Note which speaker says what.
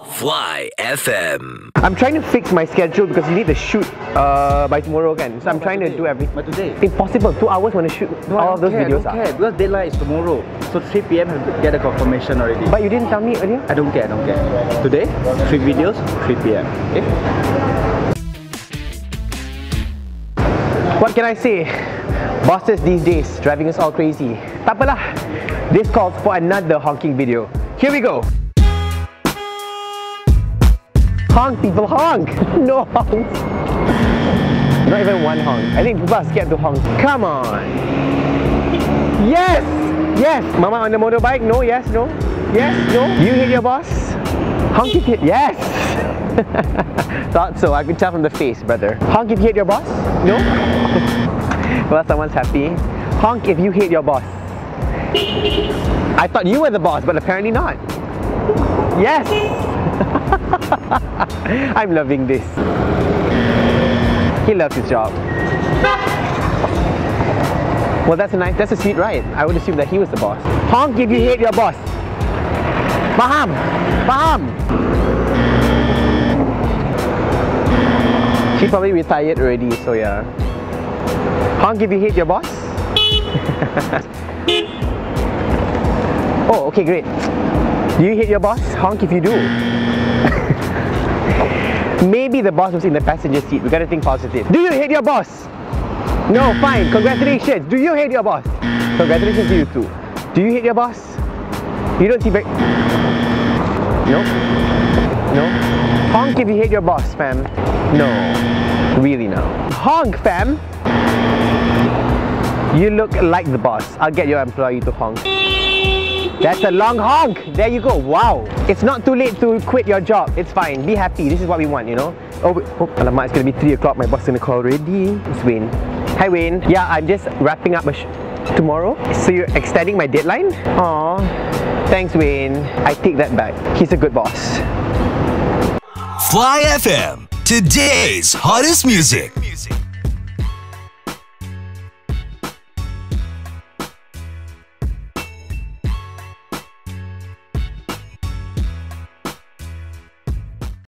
Speaker 1: Fly FM.
Speaker 2: I'm trying to fix my schedule because you need to shoot by tomorrow again. So I'm trying to do everything.
Speaker 3: But today?
Speaker 2: Impossible. 2 hours when to shoot all of those videos.
Speaker 3: I don't care, because deadline is tomorrow. So 3 PM have to get a confirmation already.
Speaker 2: But you didn't tell me earlier?
Speaker 3: I don't care. Today, 3 videos, 3 PM. Okay?
Speaker 2: What can I say? Bosses these days driving us all crazy. Tak apalah. This calls for another honking video. Here we go. Honk, people, honk! No honk. Not even one honk. I think people are scared to honk. Come on! Yes! Yes! Mama on the motorbike? No, yes, no? Yes, no? You hit your boss? Honk if you hit... Yes! Thought so. I could tell from the face, brother. Honk if you hit your boss? No? Well, someone's happy. Honk if you hate your boss. I thought you were the boss, but apparently not. Yes! I'm loving this. He loves his job. Well, that's a sweet ride. I would assume that he was the boss. Honk if you hate your boss. Paham! Paham! She probably retired already, so yeah. Honk if you hate your boss. Oh, okay, great. Do you hate your boss? Honk if you do. Maybe the boss was in the passenger seat. We gotta think positive. Do you hate your boss? No, fine. Congratulations. Do you hate your boss? Congratulations to you too. Do you hate your boss? You don't see very... No? No? Honk if you hate your boss, fam. No. Really no. Honk, fam! You look like the boss. I'll get your employee to honk. That's a long honk! There you go, wow! It's not too late to quit your job. It's fine, be happy. This is what we want, you know? Oh, alamak, it's gonna be 3 o'clock. My boss is gonna call already. It's Wayne. Hi, Wayne. Yeah, I'm just wrapping up tomorrow. So you're extending my deadline? Aww. Thanks, Wayne. I take that back. He's a good boss.
Speaker 1: Fly FM. Today's hottest music.